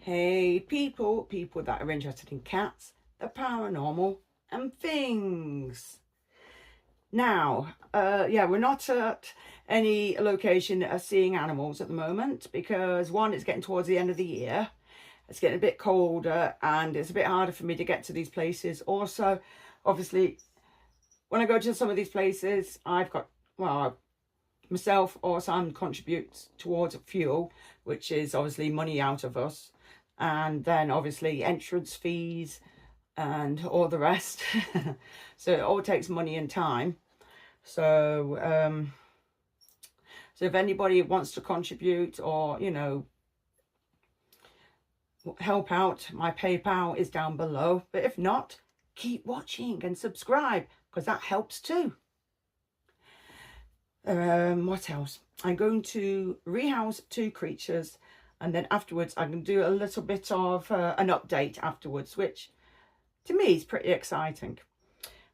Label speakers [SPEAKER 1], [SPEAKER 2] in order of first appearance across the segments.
[SPEAKER 1] Hey people that are interested in cats, the paranormal and things. Now, yeah, we're not at any location seeing animals at the moment because one, it's getting towards the end of the year. It's getting a bit colder and it's a bit harder for me to get to these places. Also, obviously, when I go to some of these places, I've got, well, myself or Sam contributes towards fuel, which is obviously money out of us. And then obviously entrance fees and all the rest. So it all takes money and time. So so if anybody wants to contribute or, you know, help out, my PayPal is down below. But if not, keep watching and subscribe because that helps too. What else? I'm going to rehouse 2 creatures, and then afterwards I can do a little bit of an update afterwards, which to me is pretty exciting.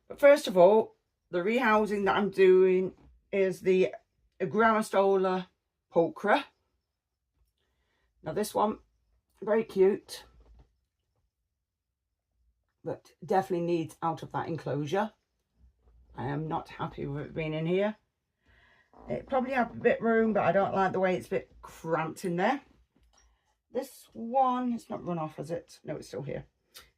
[SPEAKER 1] But first of all, the rehousing that I'm doing is the Grammostola pulchra. Now this one, very cute, but definitely needs out of that enclosure. I am not happy with it being in here. It probably has a bit of room, but I don't like the way it's a bit cramped in there. This one, it's not run off, has it? No, it's still here.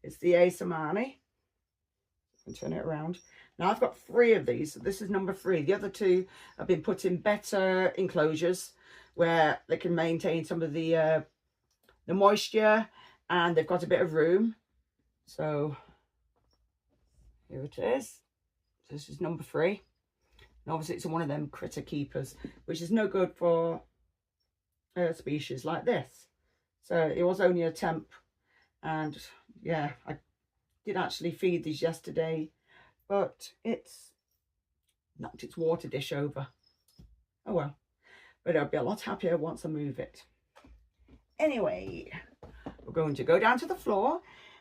[SPEAKER 1] It's the Asamani. I can turn it around. Now I've got 3 of these. So this is number 3. The other 2 have been put in better enclosures where they can maintain some of the moisture and they've got a bit of room. So here it is. This is number 3. And obviously it's one of them critter keepers, which is no good for a species like this. So it was only a temp, and yeah, I did actually feed these yesterday, but it's knocked its water dish over. Oh well, but I'll be a lot happier once I move it. Anyway, we're going to go down to the floor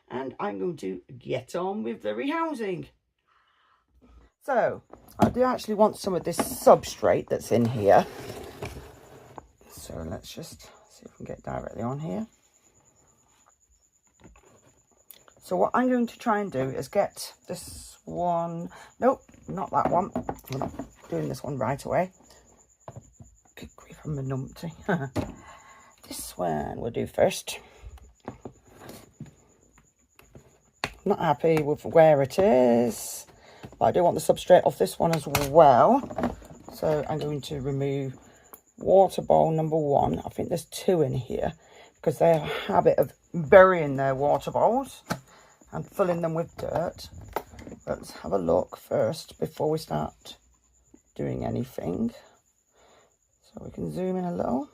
[SPEAKER 1] and I'm going to get on with the rehousing. So I do actually want some of this substrate that's in here. So let's just see if we can get directly on here. So what I'm going to try and do is get this one. Nope, not that one. I'm not doing this one right away. Good grief, I'm a numpty. This one we'll do first. Not happy with where it is, but I do want the substrate off this one as well. So I'm going to remove water bowl number 1. I think there's 2 in here because they have a habit of burying their water bowls and filling them with dirt. Let's have a look first before we start doing anything. So we can zoom in a little.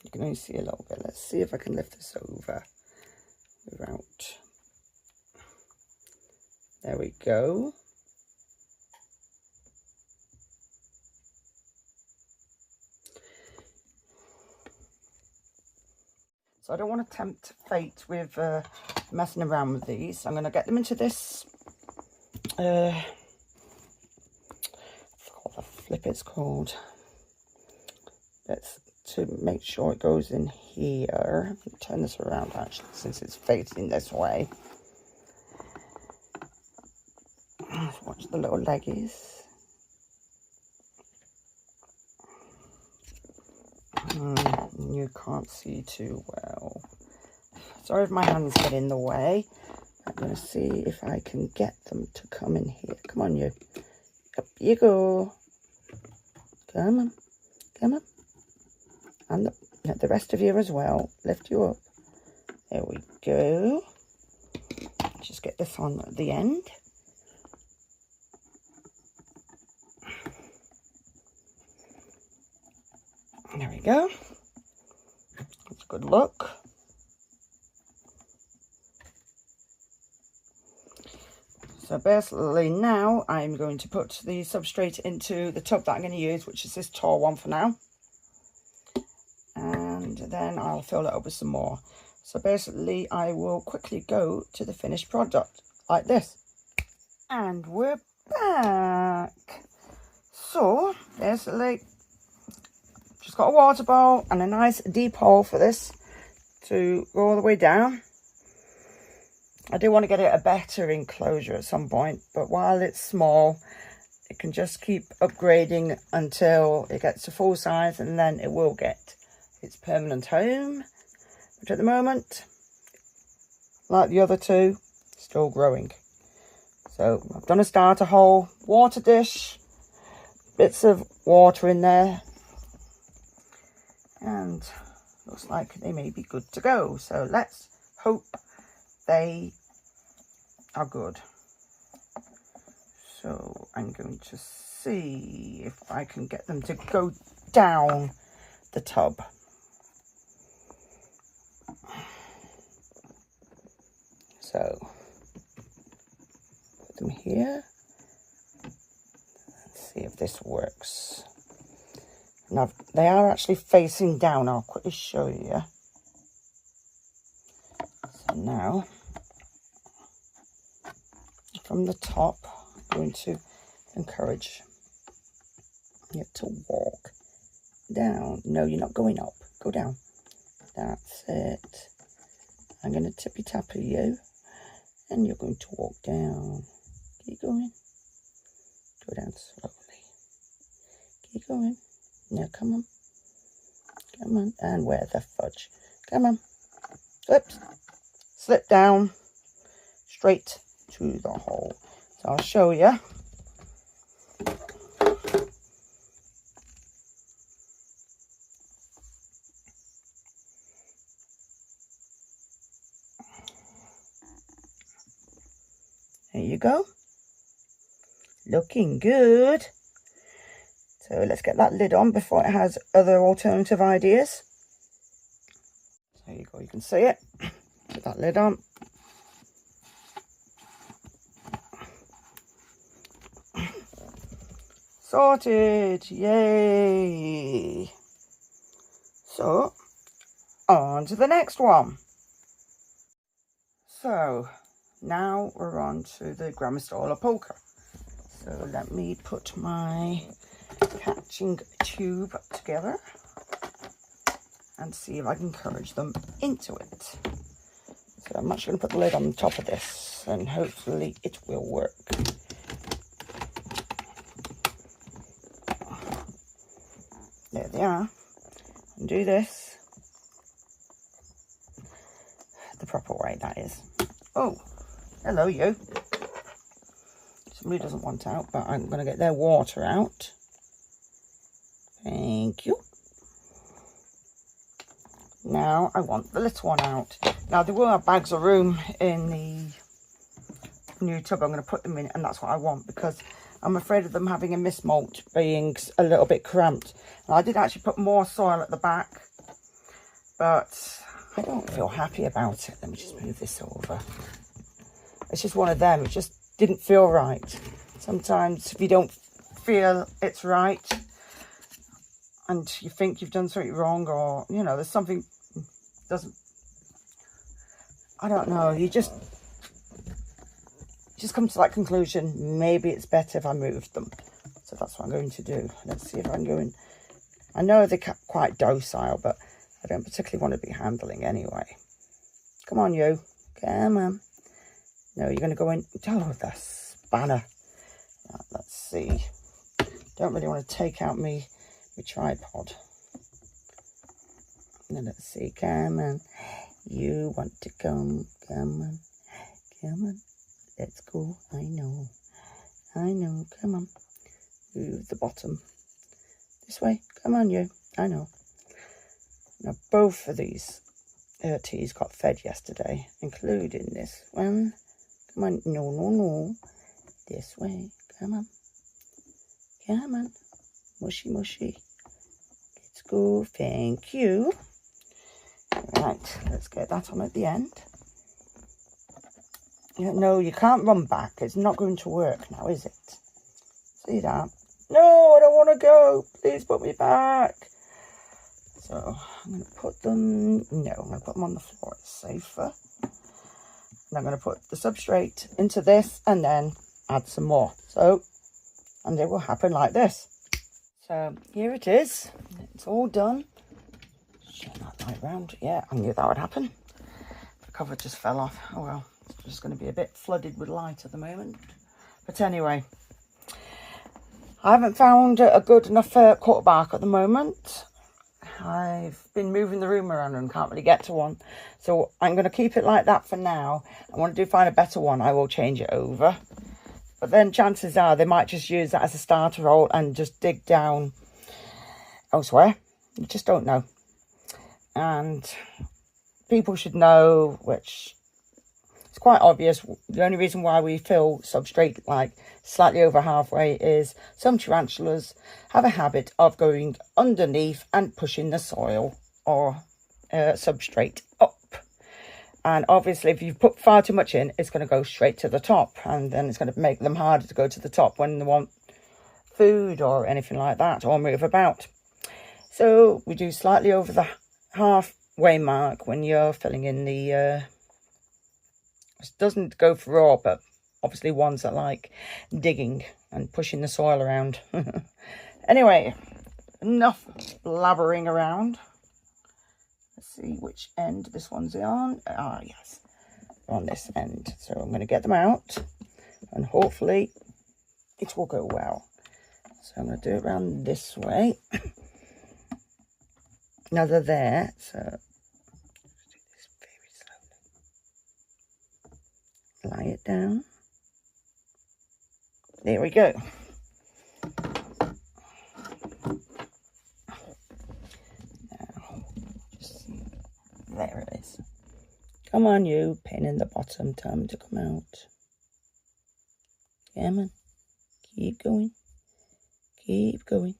[SPEAKER 1] You can only see a little bit. Let's see if I can lift this over without. There we go. So I don't want to tempt fate with messing around with these. I'm going to get them into this, I forgot what the flip it's called. That's to make sure it goes in here. Turn this around actually, since it's facing this way. Let's watch the little leggies. You can't see too well. Sorry if my hands get in the way. I'm going to see if I can get them to come in here. Come on, you. Up you go. Come on. Come on. And the rest of you as well. Lift you up. There we go. Just get this on at the end. There we go. That's a good look. So basically now I'm going to put the substrate into the tub that I'm going to use, which is this tall one for now. And then I'll fill it up with some more. So basically I will quickly go to the finished product like this. And we're back. So basically just got a water bowl and a nice deep hole for this to go all the way down. I do want to get it a better enclosure at some point, but while it's small, it can just keep upgrading until it gets to full size, and then it will get its permanent home, which at the moment, like the other two, still growing. So I've done a starter hole, water dish, bits of water in there, and looks like they may be good to go. So let's hope they are good. So I'm going to see if I can get them to go down the tub. So put them here. Let's see if this works. Now they are actually facing down. I'll quickly show you. So now from the top, I'm going to encourage you to walk down. No, you're not going up. Go down. That's it. I'm going to tippy tappy you, and you're going to walk down. Keep going. Go down slowly. Keep going. Now, come on. Come on. And where the fudge? Come on. Oops. Slip down. Straight to the hole. So I'll show you. There you go. Looking good. So let's get that lid on before it has other alternative ideas. There you go, you can see it. Put that lid on. Sorted, yay. So, on to the next one. So, now we're on to the Grammar Stall polka. So let me put my catching tube together and see if I can encourage them into it. So I'm actually going to put the lid on the top of this and hopefully it will work. There they are. And do this the proper way, that is. Oh, hello you. Somebody doesn't want out, but I'm going to get their water out. Thank you. Now I want the little one out. Now there will have bags of room in the new tub I'm going to put them in, and that's what I want because I'm afraid of them having a mismoult, being a little bit cramped. And I did actually put more soil at the back, but I don't feel happy about it. Let me just move this over. It's just one of them. It just didn't feel right. Sometimes if you don't feel it's right and you think you've done something wrong, or you know there's something doesn't, I don't know, you just come to that conclusion, maybe it's better if I moved them. So that's what I'm going to do. Let's see if I can go in. I know they're quite docile, but I don't particularly want to be handling anyway. Come on you, come on. No, you're going to go in. Oh, the spanner. Right, let's see. Don't really want to take out my tripod. Now let's see. Come on. You want to come. Come on. Come on. Let's go. I know. I know. Come on. Move the bottom. This way. Come on, you. I know. Now, both of these teas got fed yesterday, including this one. Come on. No, no, no. This way. Come on. Come on. Mushy, mushy. Let's go. Thank you. Right. Let's get that on at the end. No, you can't run back. It's not going to work now, is it? See that? No, I don't want to go. Please put me back. So I'm going to put them... No, I'm going to put them on the floor. It's safer. And I'm going to put the substrate into this and then add some more. So, and it will happen like this. So here it is. It's all done. Shine that light round. Yeah, I knew that would happen. The cover just fell off. Oh well, it's just going to be a bit flooded with light at the moment. But anyway, I haven't found a good enough quarterback at the moment. I've been moving the room around and can't really get to one. So I'm going to keep it like that for now. I want to find a better one. I will change it over. But then chances are they might just use that as a starter roll and just dig down elsewhere. You just don't know. And people should know, which it's quite obvious. The only reason why we fill substrate like slightly over halfway is some tarantulas have a habit of going underneath and pushing the soil or substrate up. And obviously if you put far too much in, it's going to go straight to the top, and then it's going to make them harder to go to the top when they want food or anything like that, or move about. So we do slightly over the halfway mark when you're filling in the it doesn't go for raw, but obviously ones that like digging and pushing the soil around. Anyway, enough blabbering around. Let's see which end this one's on. Ah, yes, on this end. So I'm going to get them out and hopefully it will go well. So I'm going to do it around this way. Now they're there, so do this very slowly. Lie it down. There we go. There it is. Come on, you pin in the bottom. Tell them to come out. Come on. Keep going. Keep going.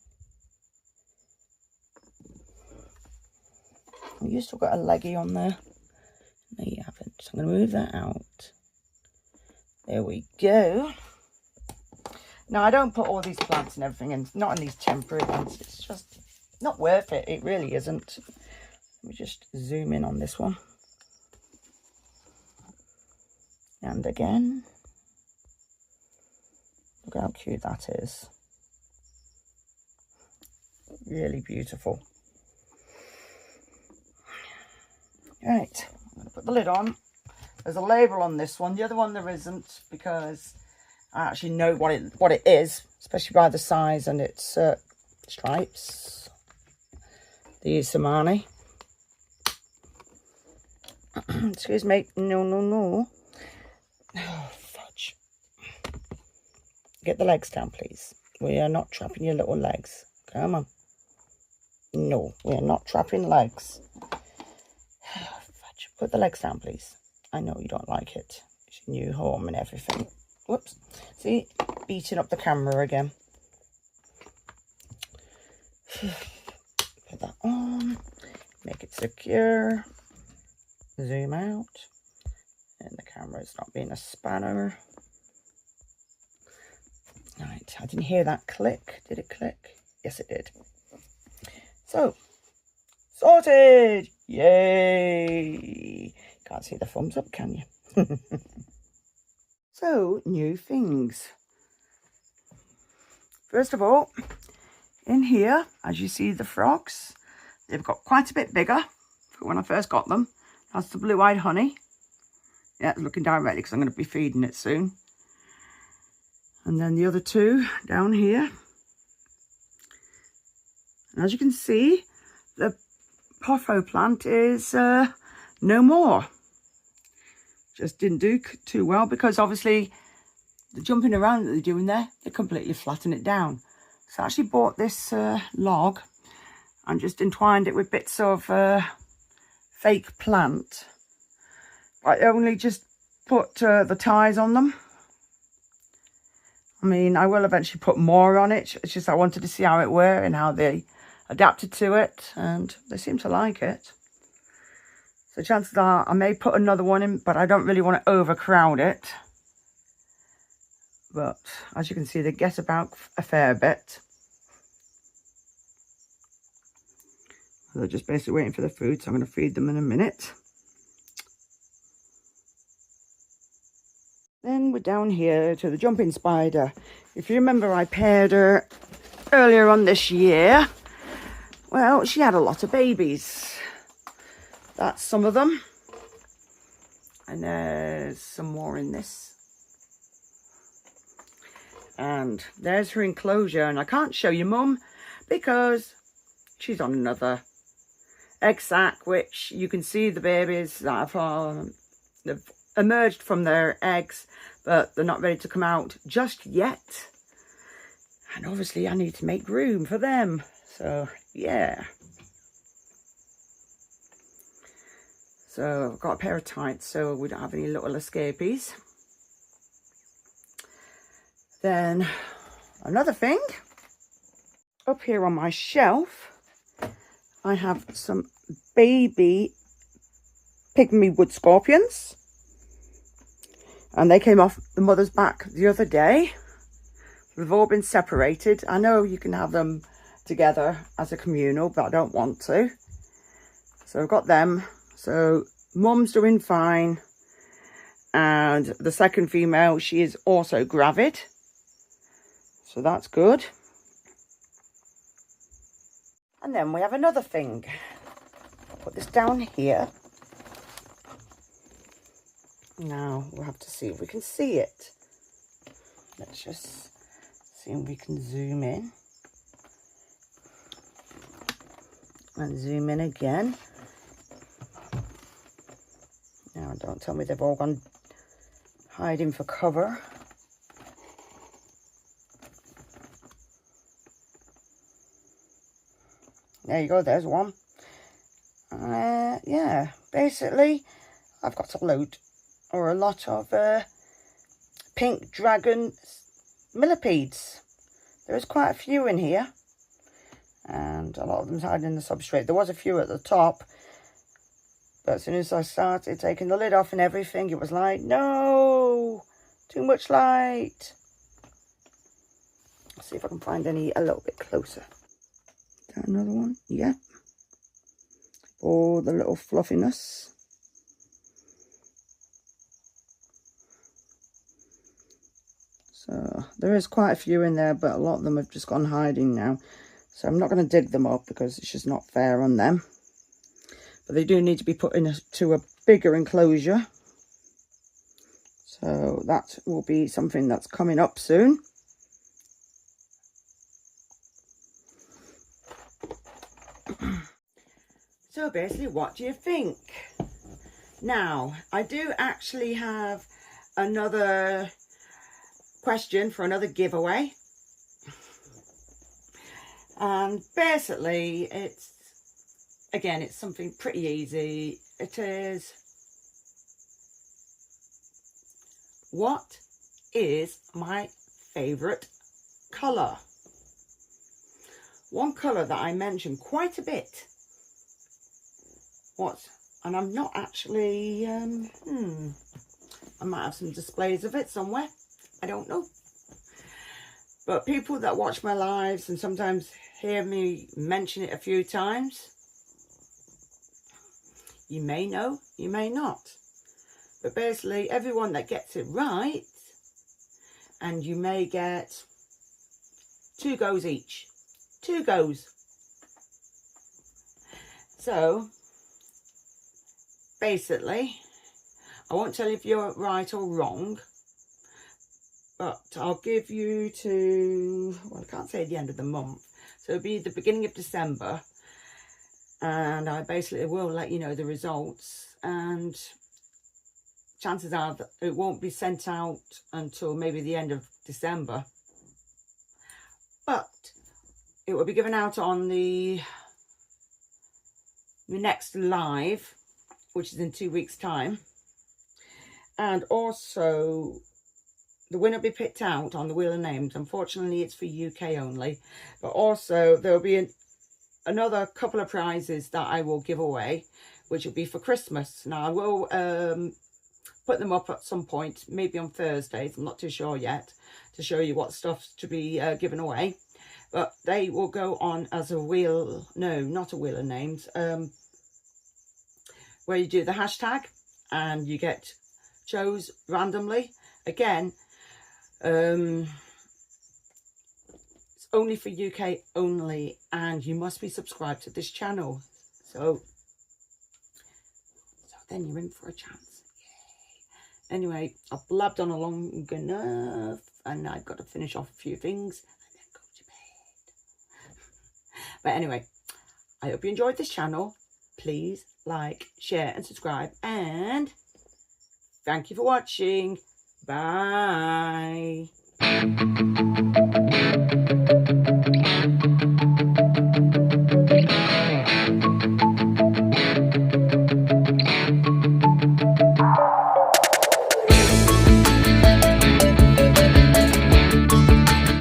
[SPEAKER 1] You still got a leggy on there. No, you haven't. So I'm going to move that out. There we go. Now, I don't put all these plants and everything in. Not in these temporary ones. It's just not worth it. It really isn't. Let me just zoom in on this one. And again. Look how cute that is. Really beautiful. Right, I'm going to put the lid on. There's a label on this one. The other one there isn't, because I actually know what it is, especially by the size and its stripes. These Samani. Excuse me. No. Oh, fudge. Get the legs down, please. We are not trapping your little legs. Come on. No, we are not trapping legs. Fudge. Put the legs down, please. I know you don't like it. It's your new home and everything. Whoops. See? Beating up the camera again. Put that on. Make it secure. Zoom out. And the camera's not being a spanner. Right, I didn't hear that click. Did it click? Yes, it did. So, sorted! Yay! Can't see the thumbs up, can you? So, new things. First of all, in here, as you see the frogs, they've got quite a bit bigger from when I first got them. That's the blue-eyed honey. Yeah, looking directly because I'm going to be feeding it soon. And then the other two down here. And as you can see, the pothos plant is no more. Just didn't do too well because obviously the jumping around that they're doing there, they completely flatten it down. So I actually bought this log and just entwined it with bits of fake plant. I only just put the ties on them. I mean, I will eventually put more on it. It's just I wanted to see how it were and how they adapted to it. And they seem to like it. So chances are I may put another one in, but I don't really want to overcrowd it. But as you can see, they get about a fair bit. They're just basically waiting for the food, so I'm going to feed them in a minute. Then we're down here to the jumping spider. If you remember, I paired her earlier on this year, well, she had a lot of babies. That's some of them. And there's some more in this. And there's her enclosure. And I can't show you Mum because she's on another egg sac, which you can see the babies that have they've emerged from their eggs, but they're not ready to come out just yet. And obviously I need to make room for them. So, yeah. So I've got a pair of tights so we don't have any little escapees. Then another thing, up here on my shelf, I have some baby pygmy wood scorpions. And they came off the mother's back the other day. They've all been separated. I know you can have them together as a communal, but I don't want to. So I've got them. So Mum's doing fine. And the second female, she is also gravid. So that's good. And then we have another thing. I'll put this down here. Now we'll have to see if we can see it. Let's just see if we can zoom in. And zoom in again. Now don't tell me they've all gone hiding for cover. There you go, there's one. Yeah, basically I've got a load or a lot of pink dragon millipedes. There's quite a few in here. And a lot of them's hiding in the substrate. There was a few at the top. But as soon as I started taking the lid off and everything, it was like, no, too much light. Let's see if I can find any a little bit closer. Is that another one? Yeah. Oh, the little fluffiness. So there is quite a few in there, but a lot of them have just gone hiding now. So I'm not going to dig them up because it's just not fair on them. But they do need to be put into a bigger enclosure. So that will be something that's coming up soon. So basically, what do you think? Now, I do actually have another question for another giveaway. And basically, it's something pretty easy. It is, what is my favourite colour? One colour that I mentioned quite a bit. And I'm not actually, I might have some displays of it somewhere. I don't know. But people that watch my lives and sometimes hear me mention it a few times, you may know, you may not. But basically, everyone that gets it right, and you may get 2 goes each. 2 goes. So, basically, I won't tell you if you're right or wrong, but I'll give you to, well, I can't say the end of the month. So it'll be the beginning of December. And I basically will let you know the results. And chances are that it won't be sent out until maybe the end of December. But it will be given out on the next live, which is in 2 weeks' time. And also, the winner will be picked out on the Wheel of Names. Unfortunately, it's for UK only. But also, there will be another couple of prizes that I will give away, which will be for Christmas. Now, I will put them up at some point, maybe on Thursdays. I'm not too sure yet, to show you what stuff's to be given away. But they will go on as a wheel, no, not a Wheel of Names, where you do the hashtag and you get chose randomly. Again, it's only for UK only, and you must be subscribed to this channel. So then you're in for a chance. Yay. Anyway, I've blabbed on long enough, and I've got to finish off a few things and then go to bed. But anyway, I hope you enjoyed this channel. Please like, share and subscribe, and thank you for watching. Bye.